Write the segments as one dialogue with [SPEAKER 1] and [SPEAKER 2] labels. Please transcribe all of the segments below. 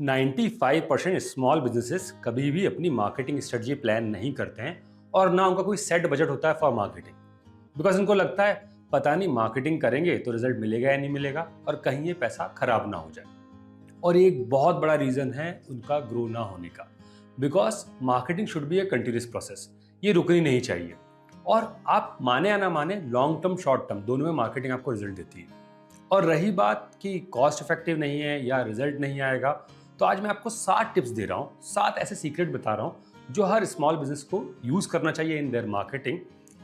[SPEAKER 1] 95% small businesses कभी भी अपनी मार्केटिंग स्ट्रेटजी प्लान नहीं करते हैं और ना उनका कोई सेट बजट होता है फॉर मार्केटिंग। बिकॉज उनको लगता है पता नहीं मार्केटिंग करेंगे तो रिजल्ट मिलेगा या नहीं मिलेगा और कहीं ये पैसा खराब ना हो जाए। और ये एक बहुत बड़ा रीजन है उनका ग्रो ना होने का। Because marketing should be a continuous process, ये रुकनी नहीं चाहिए। और आप माने या ना माने, लॉन्ग टर्म शॉर्ट टर्म दोनों में मार्केटिंग आपको रिजल्ट देती है। और रही बात कि कॉस्ट इफेक्टिव नहीं है या रिजल्ट नहीं आएगा, तो आज मैं आपको 7 टिप्स दे रहा हूँ, 7 ऐसे सीक्रेट बता रहा हूँ जो हर स्मॉल बिजनेस को यूज करना चाहिए in their marketing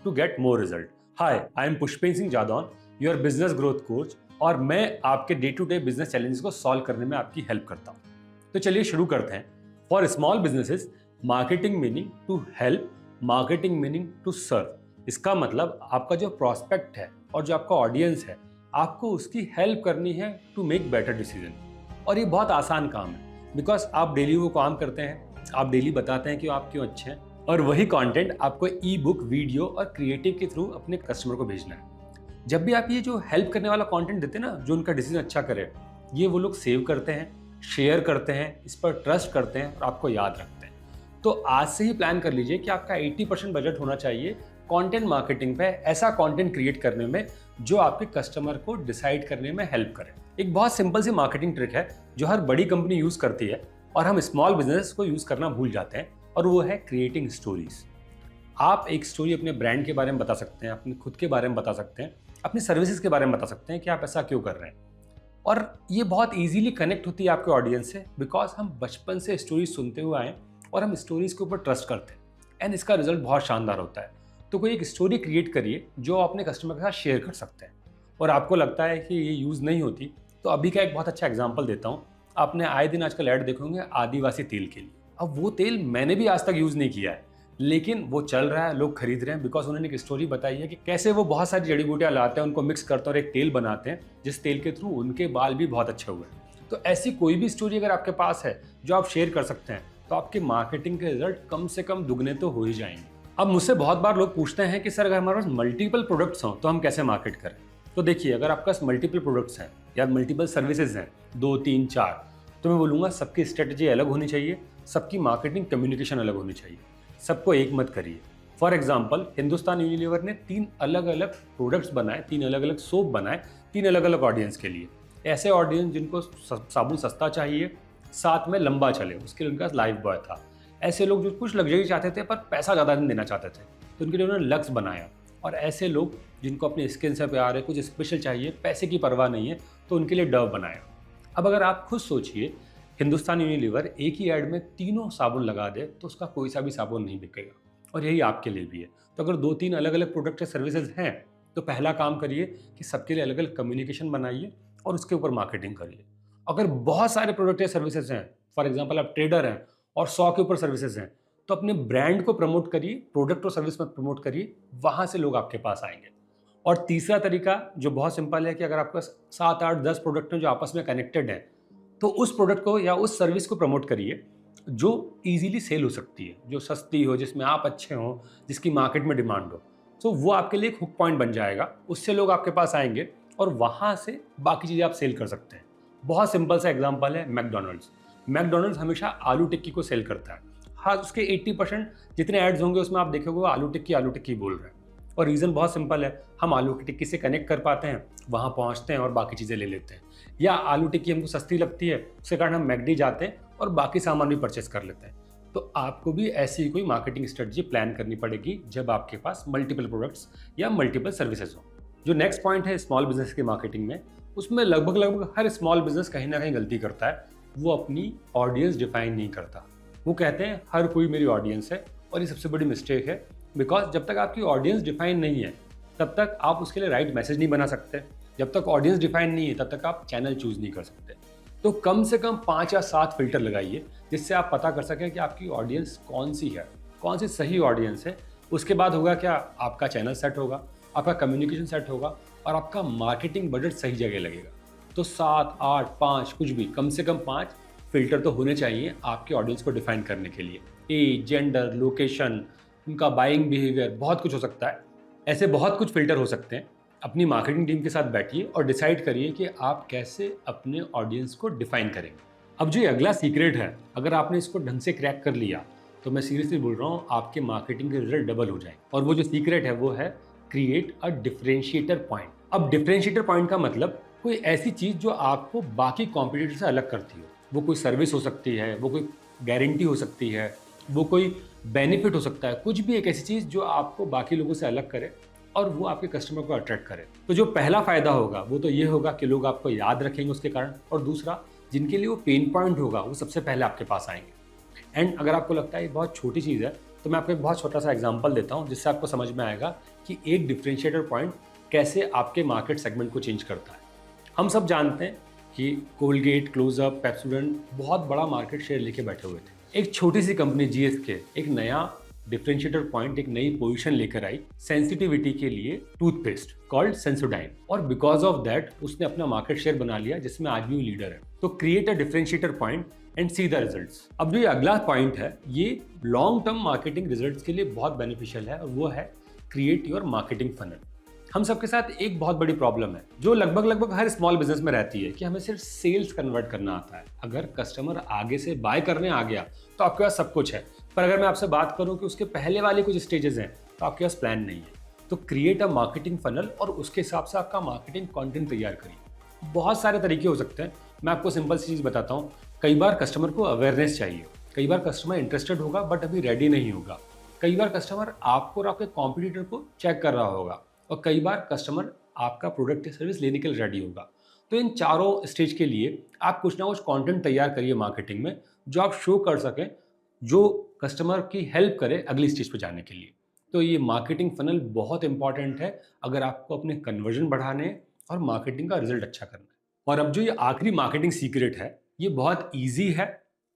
[SPEAKER 1] to get more result. Hi, I am Pushpendra Singh Jadaun, your business growth coach, और मैं आपके day to day business challenges को सॉल्व करने में आपकी हेल्प करता हूँ। तो चलिए शुरू करते हैं। For small businesses, marketing meaning to help, marketing meaning to serve. इसका मतलब आपका जो प्रॉस्पेक्ट है और जो आपका ऑडियंस है, आपको उसकी हेल्प करनी है टू मेक बेटर डिसीजन। और ये बहुत आसान काम है बिकॉज आप डेली वो काम करते हैं, आप डेली बताते हैं कि आप क्यों अच्छे हैं, और वही कंटेंट आपको ई बुक, वीडियो और क्रिएटिव के थ्रू अपने कस्टमर को भेजना है। जब भी आप ये जो हेल्प करने वाला कंटेंट देते हैं ना, जो उनका डिसीजन अच्छा करे, ये वो लोग सेव करते हैं, शेयर करते हैं, इस पर ट्रस्ट करते हैं और आपको याद रखते हैं। तो आज से ही प्लान कर लीजिए कि आपका 80% बजट होना चाहिए कंटेंट मार्केटिंग पे, ऐसा कंटेंट क्रिएट करने में जो आपके कस्टमर को डिसाइड करने में हेल्प करे। एक बहुत सिंपल सी मार्केटिंग ट्रिक है जो हर बड़ी कंपनी यूज करती है और हम स्मॉल बिजनेस को यूज करना भूल जाते हैं, और वो है क्रिएटिंग स्टोरीज। आप एक स्टोरी अपने ब्रांड के बारे में बता सकते हैं, अपने खुद के बारे में बता सकते हैं, अपनी सर्विसेज के बारे में बता सकते हैं कि आप ऐसा क्यों कर रहे हैं। और ये बहुत इजीली कनेक्ट होती है आपके ऑडियंस से, बिकॉज हम बचपन से स्टोरीज सुनते हुए आए और हम स्टोरीज के ऊपर ट्रस्ट करते हैं, एंड इसका रिजल्ट बहुत शानदार होता है। तो कोई एक स्टोरी क्रिएट करिए जो आप अपने कस्टमर के साथ शेयर कर सकते हैं। और आपको लगता है कि ये यूज़ नहीं होती, तो अभी का एक बहुत अच्छा एग्जांपल देता हूँ। आपने आए दिन आजकल ऐड देखे होंगे आदिवासी तेल के लिए। अब वो तेल मैंने भी आज तक यूज़ नहीं किया है, लेकिन वो चल रहा है, लोग खरीद रहे हैं बिकॉज उन्होंने एक स्टोरी बताई है कि कैसे वो बहुत सारी जड़ी बूटियाँ लाते हैं, उनको मिक्स करते हैं और एक तेल बनाते हैं, जिस तेल के थ्रू उनके बाल भी बहुत अच्छे हुए। तो ऐसी कोई भी स्टोरी अगर आपके पास है जो आप शेयर कर सकते हैं, तो आपके मार्केटिंग के रिजल्ट कम से कम दुगने तो हो ही जाएंगे। अब मुझसे बहुत बार लोग पूछते हैं कि सर, अगर हमारे पास मल्टीपल प्रोडक्ट्स हों तो हम कैसे मार्केट करें। तो देखिए, अगर आपके पास मल्टीपल प्रोडक्ट्स हैं या मल्टीपल सर्विसेज हैं, 2, 3, 4, तो मैं बोलूँगा सबकी स्ट्रेटजी अलग होनी चाहिए, सबकी मार्केटिंग कम्युनिकेशन अलग होनी चाहिए। सबको एक मत करिए। फॉर एग्जाम्पल, हिंदुस्तान यूनिलीवर ने 3 अलग अलग प्रोडक्ट्स बनाए, 3 अलग अलग सोप बनाए, 3 अलग अलग ऑडियंस के लिए। ऐसे ऑडियंस जिनको साबुन सस्ता चाहिए, साथ में लंबा चले, उसके लिए उनके पास लाइफ बॉय था। ऐसे लोग जो कुछ लग्जरी चाहते थे पर पैसा ज़्यादा नहीं देना चाहते थे, तो उनके लिए उन्होंने लक्स बनाया। और ऐसे लोग जिनको अपनी स्किन से प्यार है, कुछ स्पेशल चाहिए, पैसे की परवाह नहीं है, तो उनके लिए डव बनाया। अब अगर आप खुद सोचिए, हिंदुस्तान यूनिलीवर एक ही ऐड में तीनों साबुन लगा दे तो उसका कोई सा भी साबुन नहीं बिकेगा, और यही आपके लिए भी है। तो अगर 2-3 अलग अलग प्रोडक्ट या सर्विसेज हैं, तो पहला काम करिए कि सबके लिए अलग अलग कम्युनिकेशन बनाइए और उसके ऊपर मार्केटिंग करिए। अगर बहुत सारे प्रोडक्ट या सर्विसेज हैं, फॉर एग्जाम्पल आप ट्रेडर हैं और 100 के ऊपर सर्विसेज हैं, तो अपने ब्रांड को प्रमोट करिए, प्रोडक्ट और सर्विस में प्रमोट करिए, वहाँ से लोग आपके पास आएंगे। और तीसरा तरीका जो बहुत सिंपल है कि अगर आपके पास 7, 8, 10 प्रोडक्ट हैं जो आपस में कनेक्टेड हैं, तो उस प्रोडक्ट को या उस सर्विस को प्रमोट करिए जो ईजिली सेल हो सकती है, जो सस्ती हो, जिसमें आप अच्छे हों, जिसकी मार्केट में डिमांड हो। तो वो आपके लिए एक हुक पॉइंट बन जाएगा, उससे लोग आपके पास आएंगे और वहाँ से बाकी चीज़ें आप सेल कर सकते हैं। बहुत सिंपल सा एग्जांपल है मैकडोनल्ड्स। मैकडोनल्ड्स हमेशा आलू टिक्की को सेल करता है। हाँ, उसके 80% जितने एड्स होंगे उसमें आप देखोगे वो आलू टिक्की बोल रहे हैं। और रीज़न बहुत सिंपल है, हम आलू की टिक्की से कनेक्ट कर पाते हैं, वहाँ पहुँचते हैं और बाकी चीज़ें ले लेते हैं। या आलू टिक्की हमको सस्ती लगती है, उसके कारण हम मैकडी जाते हैं और बाकी सामान भी परचेस कर लेते हैं। तो आपको भी ऐसी ही कोई मार्केटिंग स्ट्रेटजी प्लान करनी पड़ेगी जब आपके पास मल्टीपल प्रोडक्ट्स या मल्टीपल सर्विसेज हो। जो नेक्स्ट पॉइंट है स्मॉल बिजनेस की मार्केटिंग में, उसमें लगभग हर स्मॉल बिजनेस कहीं ना कहीं गलती करता है। वो अपनी ऑडियंस डिफाइन नहीं करता। वो कहते हैं हर कोई मेरी ऑडियंस है, और ये सबसे बड़ी मिस्टेक है। बिकॉज जब तक आपकी ऑडियंस डिफाइन नहीं है, तब तक आप उसके लिए राइट मैसेज नहीं बना सकते। जब तक ऑडियंस डिफाइन नहीं है, तब तक आप चैनल चूज नहीं कर सकते। तो कम से कम 5 या 7 फिल्टर लगाइए, जिससे आप पता कर सकें कि आपकी ऑडियंस कौन सी है, कौन सी सही ऑडियंस है। उसके बाद होगा क्या, आपका चैनल सेट होगा, आपका कम्युनिकेशन सेट होगा और आपका मार्केटिंग बजट सही जगह लगेगा। तो 7, 8, 5 कुछ भी, कम से कम 5 फिल्टर तो होने चाहिए आपके ऑडियंस को डिफाइन करने के लिए। एज, जेंडर, लोकेशन, उनका बाइंग बिहेवियर, बहुत कुछ हो सकता है। ऐसे बहुत कुछ फिल्टर हो सकते हैं। अपनी मार्केटिंग टीम के साथ बैठिए और डिसाइड करिए कि आप कैसे अपने ऑडियंस को डिफाइन करेंगे। अब जो ये अगला सीक्रेट है, अगर आपने इसको ढंग से क्रैक कर लिया तो मैं सीरियसली बोल रहा हूँ आपके मार्केटिंग के रिजल्ट डबल हो जाए। और वो जो सीक्रेट है वो है क्रिएट अ डिफरेंशिएटर पॉइंट। अब डिफरेंशिएटर पॉइंट का मतलब कोई ऐसी चीज जो आपको बाकी कॉम्पिटिटर से अलग करती हो। वो कोई सर्विस हो सकती है, वो कोई गारंटी हो सकती है, वो कोई बेनिफिट हो सकता है, कुछ भी एक ऐसी चीज जो आपको बाकी लोगों से अलग करे और वो आपके कस्टमर को अट्रैक्ट करे। तो जो पहला फायदा होगा वो तो ये होगा कि लोग आपको याद रखेंगे उसके कारण, और दूसरा जिनके लिए वो पेन पॉइंट होगा वो सबसे पहले आपके पास आएंगे। एंड अगर आपको लगता है ये बहुत छोटी चीज़ है तो मैं आपको एक बहुत छोटा सा एग्जांपल देता हूँ जिससे आपको समझ में आएगा कि एक डिफरेंशिएटर पॉइंट कैसे आपके मार्केट सेगमेंट को चेंज करता है। हम सब जानते हैं कि कोलगेट, क्लोजअप, पेप्सोडेंट बहुत बड़ा मार्केट शेयर लेके बैठे हुए थे। एक छोटी सी कंपनी जीएसके एक नया डिफरेंशिएटर पॉइंट, एक नई पोजीशन लेकर आई सेंसिटिविटी के लिए टूथपेस्ट कॉल्ड सेंसोडाइन, और बिकॉज ऑफ दैट उसने अपना मार्केट शेयर बना लिया जिसमें आज भी वो लीडर है। तो create a differentiator point and see the results. अब जो ये अगला पॉइंट है ये लॉन्ग टर्म मार्केटिंग रिजल्ट्स के लिए बहुत बेनिफिशियल है और वो है क्रिएट योर मार्केटिंग फनल। हम सबके साथ एक बहुत बड़ी प्रॉब्लम है जो लगभग हर स्मॉल बिजनेस में रहती है कि हमें सिर्फ सेल्स कन्वर्ट करना आता है। अगर कस्टमर आगे से बाय करने आ गया तो आपके पास सब कुछ है, पर अगर मैं आपसे बात करूं कि उसके पहले वाले कुछ स्टेजेस हैं तो आपके पास प्लान नहीं है। तो क्रिएट अ मार्केटिंग फनल और उसके हिसाब से आपका मार्केटिंग कंटेंट तैयार करिए। बहुत सारे तरीके हो सकते हैं, मैं आपको सिंपल सी चीज़ बताता हूँ। कई बार कस्टमर को अवेयरनेस चाहिए, कई बार कस्टमर इंटरेस्टेड होगा बट अभी रेडी नहीं होगा, कई बार कस्टमर आपको और आपके कॉम्पिटिटर को चेक कर रहा होगा, और कई बार कस्टमर आपका प्रोडक्ट या सर्विस लेने के लिए रेडी होगा। तो इन चारों स्टेज के लिए आप कुछ ना कुछ कंटेंट तैयार करिए मार्केटिंग में जो आप शो कर सकें, जो कस्टमर की हेल्प करे अगली स्टेज पर जाने के लिए। तो ये मार्केटिंग फनल बहुत इंपॉर्टेंट है अगर आपको अपने कन्वर्जन बढ़ाने और मार्केटिंग का रिजल्ट अच्छा करना है। और अब जो ये आखिरी मार्केटिंग सीक्रेट है ये बहुत ईजी है,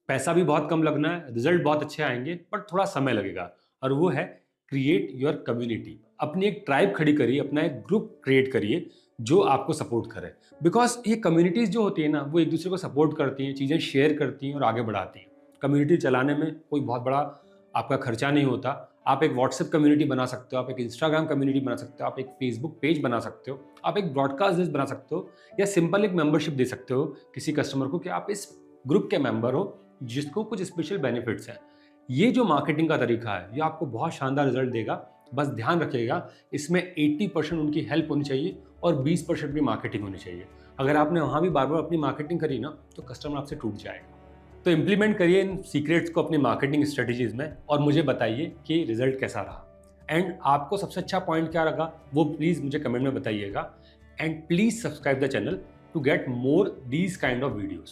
[SPEAKER 1] पैसा भी बहुत कम लगना है, रिजल्ट बहुत अच्छे आएंगे पर थोड़ा समय लगेगा, और वो है क्रिएट योर कम्युनिटी। अपनी एक ट्राइब खड़ी करिए, अपना एक ग्रुप क्रिएट करिए जो आपको सपोर्ट करे। बिकॉज ये कम्युनिटीज़ जो होती है ना वो एक दूसरे को सपोर्ट करती हैं, चीज़ें शेयर करती हैं और आगे बढ़ाती हैं। कम्युनिटी चलाने में कोई बहुत बड़ा आपका खर्चा नहीं होता। आप एक व्हाट्सएप कम्युनिटी बना सकते हो, आप एक इंस्टाग्राम कम्युनिटी बना सकते हो, आप एक फेसबुक पेज बना सकते हो, आप एक ब्रॉडकास्ट लिस्ट बना सकते हो, या सिंपल एक मेंबरशिप दे सकते हो किसी कस्टमर को कि आप इस ग्रुप के मेंबर हो जिसको कुछ स्पेशल बेनिफिट्स हैं। ये जो मार्केटिंग का तरीका है ये आपको बहुत शानदार रिजल्ट देगा। बस ध्यान रखिएगा इसमें 80% उनकी हेल्प होनी चाहिए और 20% की मार्केटिंग होनी चाहिए। अगर आपने वहाँ भी बार बार अपनी मार्केटिंग करी ना तो कस्टमर आपसे टूट जाएगा। तो इम्प्लीमेंट करिए इन सीक्रेट्स को अपनी मार्केटिंग स्ट्रेटजीज में और मुझे बताइए कि रिजल्ट कैसा रहा। एंड आपको सबसे अच्छा पॉइंट क्या लगा वो प्लीज़ मुझे कमेंट में बताइएगा। And please subscribe the channel to get more these kind of videos.